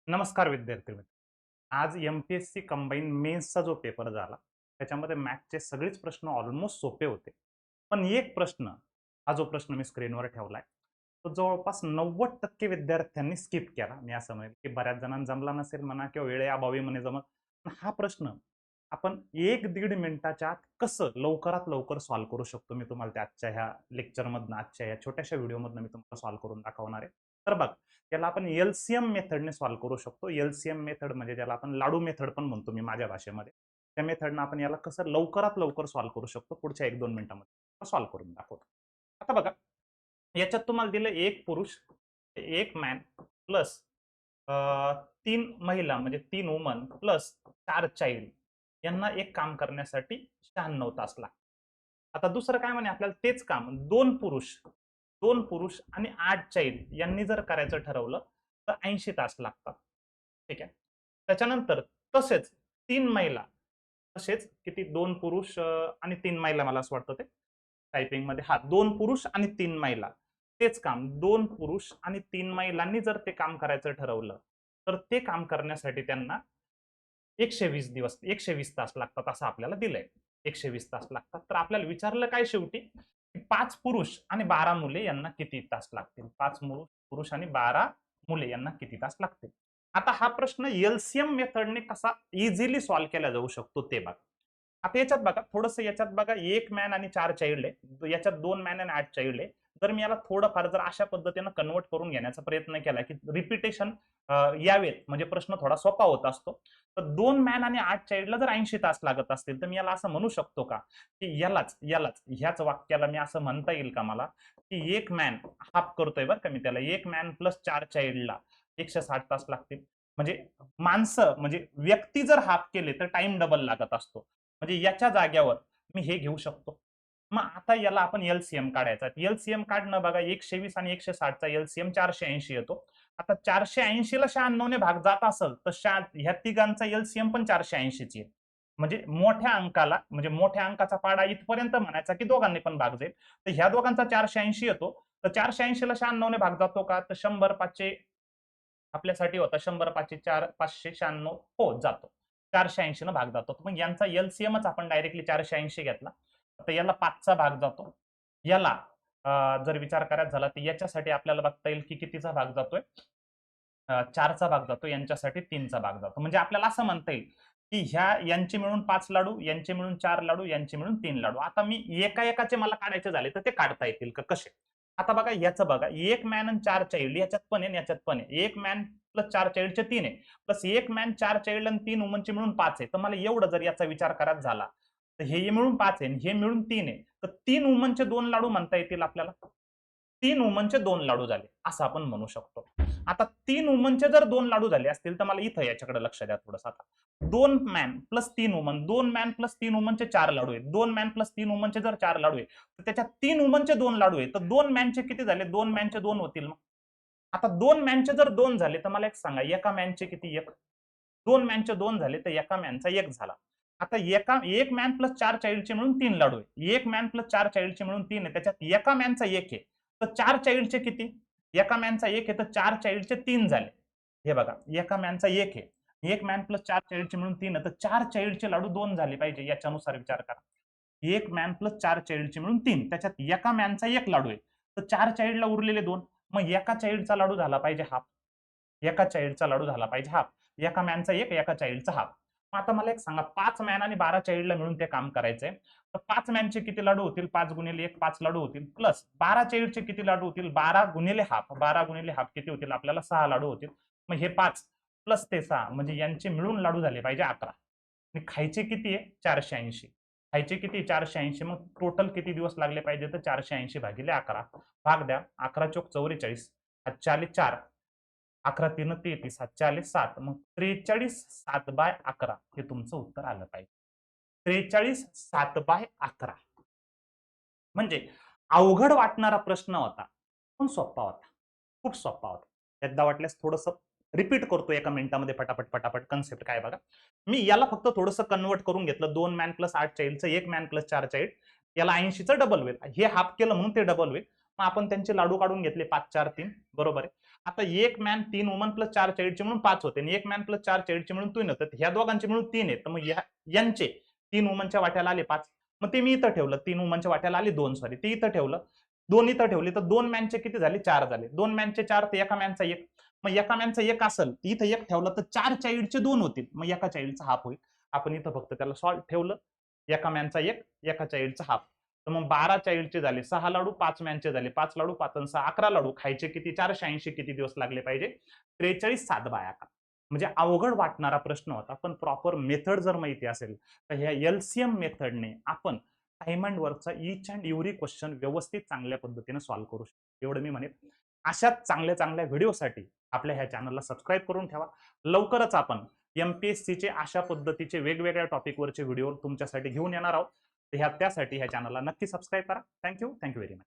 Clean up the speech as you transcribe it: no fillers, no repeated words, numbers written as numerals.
नमस्कार विद्यार्थी मित्र. आज एम-पी-एस-सी कंबाईन मेन्सचा जो पेपर झाला, त्याच्यामध्ये मॅथ्सचे सगळेच प्रश्न ऑलमोस्ट सोपे होते. पण एक प्रश्न, हा जो प्रश्न मी स्क्रीनवर ठेवलाय, तो जवळपास 90% विद्यार्थ्यांनी स्किप केला. मी असं म्हणेल, की बऱ्याच जणांना जमला नसेल म्हणा किंवा वेळेअभावी म्हणे जमत. पण हा प्रश्न आपण 1-1.5 मिनिटाच्या आत कसं लवकरात लवकर सॉल्व्ह करू शकतो, मी तुम्हाला त्या आजच्या ह्या लेक्चरमधनं, आजच्या ह्या छोट्याशा व्हिडिओमधनं मी तुम्हाला सॉल्व्ह करून दाखवणार आहे. तर बघा, त्याला आपण एलसीएम मेथडने सॉल्व्ह करू शकतो. एलसीएम मेथड म्हणजे ज्याला आपण लाडू मेथड पण म्हणतो मी माझ्या भाषेमध्ये. त्या मेथडनं आपण याला कसं लवकरात लवकर सॉल्व्ह करू शकतो पुढच्या 1-2 मिनिटांमध्ये सॉल्व्ह करून दाखवतो. आता बघा, याच्यात तुम्हाला दिलं एक पुरुष, एक मॅन प्लस 3 महिला म्हणजे 3 वुमन प्लस 4 चाइल्ड यांना एक काम करण्यासाठी 96 तास लागतात. आता दुसरं काय म्हणे आपल्याला तेच काम 2 पुरुष आणि 8 चाइल्ड यांनी जर करायचं ठरवलं तर 80 तास लागतात. ठीक आहे. त्याच्यानंतर तसेच 3 महिला, तसेच किती 2 पुरुष आणि 3 महिला, मला असं वाटतं ते टायपिंगमध्ये 2 पुरुष आणि 3 महिला. तेच काम 2 पुरुष आणि 3 महिलांनी जर ते काम करायचं ठरवलं, तर ते काम करण्यासाठी त्यांना 120 दिवस 120 तास लागतात असं आपल्याला दिलंय. 120 तास लागतात. तर आपल्याला विचारलं काय शेवटी, की 5 पुरुष आणि 12 मुले यांना किती तास लागतील? 5 पुरुष आणि 12 मुले यांना किती तास लागतील? आता हा प्रश्न एलसीएम मेथडने कसा इझिली सॉल्व्ह केला जाऊ शकतो ते बघा. आता याच्यात बघा, थोडंसं याच्यात बघा, 1 मॅन आणि 4 चाइल्ड आहे. याच्यात 2 मॅन आणि 8 चाइल्ड आहे. जर मी याला थोडंफार जर अशा पद्धतीनं कन्व्हर्ट करून घेण्याचा प्रयत्न केला, की रिपिटेशन यावेत म्हणजे प्रश्न थोडा सोपा होत असतो. तर 2 मॅन आणि 8 चाइल्डला जर 80 तास लागत असतील, तर मी याला असं म्हणू शकतो का, की यालाच ह्याच वाक्याला मी असं म्हणता येईल का मला, की 1 मॅन हाफ करतोय बरं का मी त्याला, 1 मॅन प्लस 4 चाइल्डला 160 तास लागतील. म्हणजे माणसं म्हणजे व्यक्ती जर हाफ केले तर टाइम डबल लागत असतो. म्हणजे याच्या जाग्यावर मी हे घेऊ शकतो. मग आता याला आपण एलसीएम काढायचा. एलसीएम काढणं बघा, 120 आणि 160 चा एलसीएम 480 येतो. आता 480 ला 96 ने भाग जात असेल, तर ह्या तिघांचा एलसीएम पण 480 ची आहे. म्हणजे मोठ्या अंकाला, म्हणजे मोठ्या अंकाचा पाडा इथपर्यंत म्हणायचा, की दोघांनी पण भाग जाईल. तर ह्या दोघांचा 480 येतो. तर 480 ला 96 ने भाग जातो का? तर 100 5 आपल्यासाठी होता, 100 5 4 596 हो जातो. 480 न भाग जातो. मग यांचा एलसीएमच आपण डायरेक्टली 480 घेतला. तर याला 5 चा भाग जातो. याला जर विचार करायचा झाला तर याच्यासाठी आपल्याला बघता येईल, की कितीचा भाग जातोय? 4 चा भाग जातो. यांच्यासाठी 3 चा भाग जातो. म्हणजे आपल्याला असं म्हणता येईल, की यांचे मिळून 5 लाडू, यांचे मिळून 4 लाडू, यांचे मिळून 3 लाडू. आता मी एका-एकाचे मला काढायचे झाले तर ते काढता येतील का? कसे? आता बघा, याचं बघा, 1 मॅन आणि 4 चाइल्ड याच्यात पण आहे आणि याच्यात पण आहे. 1 मॅन प्लस 4 चाइल्डचे 3 आहे. प्लस 1 मॅन 4 चाइल्ड आणि 3 वुमनचे मिळून 5 आहे. तर मला एवढं जर याचा विचार करायचा झाला, तर हे मिळून 5 आहे आणि हे मिळून 3 आहे. तर 3 वुमनचे 2 लाडू म्हणता येतील आपल्याला. 3 वुमनचे 2 लाडू झाले, असं आपण म्हणू शकतो. आता 3 वुमनचे जर 2 लाडू झाले असतील, तर मला इथं याच्याकडे लक्ष द्या थोडंसं आता. 2 man plus 3 woman, 2 man plus 3 वुमनचे 4 लाडू आहेत. 2 मॅन प्लस 3 वुमनचे जर 4 लाडू आहेत, तर त्याच्यात 3 वुमनचे 2 लाडू आहेत. तर 2 मॅनचे किती झाले? 2 मॅनचे 2 होतील मग. आता 2 मॅनचे जर 2 झाले, तर मला एक सांगा, एका मॅनचे किती? 1. 2 मॅनचे 2 झाले, तर एका मॅनचा 1 झाला. आता 1 मॅन प्लस 4 चाइल्डचे मिळून 3 लाडू आहे. 1 मॅन प्लस 4 चाइल्डचे मिळून 3 आहे. त्याच्यात एका मॅनचा 1 आहे. तर 4 चाइल्डचे किती? एका मॅनचा 1 आहे, तर 4 चाइल्डचे 3 झाले. हे बघा, एका मॅनचा 1 आहे. 1 मॅन प्लस 4 चाइल्डचे मिळून 3 आहे, तर 4 चाइल्डचे लाडू 2 झाले पाहिजे, याच्यानुसार विचार करा. 1 मॅन प्लस 4 चाइल्डचे मिळून 3. त्याच्यात एका मॅनचा 1 लाडू आहे. तर 4 चाइल्डला उरलेले 2. मग एका चाइल्डचा लाडू झाला पाहिजे हाफ. एका चाइल्डचा लाडू झाला पाहिजे हाफ. एका मॅनचा 1, एका चाइल्डचा हाफ. मग आता मला एक सांगा, 5 मॅन आणि 12 चाइल्डला मिळून ते काम करायचंय. तर 5 मॅनचे किती लाडू होतील? 5 गुणिले 1 5 लाडू होतील. प्लस 12 चाइल्डचे किती लाडू होतील? 12 गुणिले हाफ. 12 गुणिले हाफ किती होतील? आपल्याला 6 लाडू होतील. मग हे 5 प्लस ते 6 म्हणजे यांचे मिळून लाडू झाले पाहिजे 11. आणि खायचे किती आहे? 480. खायचे किती? 480. मग टोटल किती दिवस लागले पाहिजे? तर 480 भागिले 11. भाग द्या. 11 चोक 44. 5 आले 4. 11 3 33. 7 आले 7. मग 43 7/11 हे तुमचं उत्तर आलं पाहिजे. 43 7/11. म्हणजे अवघड वाटणारा प्रश्न होता, पण सोपा होता. खूप सोपा होता. एकदा वाटल्यास थोडंसं रिपीट करतो एका मिनिटामध्ये पटापट कन्सेप्ट काय बघा. मी याला फक्त थोडंसं कन्व्हर्ट करून घेतलं. 2 man plus 8 चाइल्डचं 1 man plus 4 child याला 80चं डबल होईल. हे हाफ केलं म्हणून ते डबल होईल. मग आपण त्यांचे लाडू काढून घेतले 5 4 3 बरोबर आहे. आता एक मॅन 3 वुमन प्लस 4 चाइल्डचे म्हणून 5 होते आणि एक मॅन प्लस 4 चाइल्डचे म्हणून 3 होते. ह्या दोघांचे म्हणून 3 आहेत. तर मग यांचे 3 वुमनच्या वाट्याला आले 5. मग ते मी इथं ठेवलं. 3 वुमनच्या वाट्याला आले 2 सॉरी. ते इथं ठेवलं. 2 इथं ठेवले तर 2 मॅनचे किती झाले 4 झाले. 2 मॅनचे 4 तर एका मॅनचा 1. मग एका मॅनचा 1 असेल इथं 1 ठेवलं तर 4 चाइल्डचे 2 होतील. मग एका चाइल्डचा हाफ होईल. आपण इथं फक्त त्याला सॉल्ट ठेवलं. एका मॅनचा 1 एका चाइल्डचा हाफ. तर मग 12 चाइल्डचे झाले 6 लाडू, 5 मॅनचे झाले 5 लाडू, 5 आणि 6 11 लाडू. खायचे किती 480 किती दिवस लागले पाहिजे 43 7 बाय 11. म्हणजे अवघड वाटणारा प्रश्न होता, पण प्रॉपर मेथड जर माहिती असेल तर ह्या एलसीएम मेथडने आपण टाइम अँड वर्कचा ईच अँड एव्हरी क्वेश्चन व्यवस्थित चांगल्या पद्धतीने सॉल्व्ह करू शकतो. एवढं मी म्हणेन. अशाच चांगल्या चांगल्या व्हिडिओसाठी आपल्या ह्या चॅनलला सबस्क्राईब करून ठेवा. लवकरच आपण एमपीएससीचे अशा पद्धतीचे वेगवेगळ्या टॉपिकवरचे व्हिडिओ तुमच्यासाठी घेऊन येणार आहोत. त्यासाठी ह्या चॅनलला नक्की सबस्क्राईब करा. Thank you very much.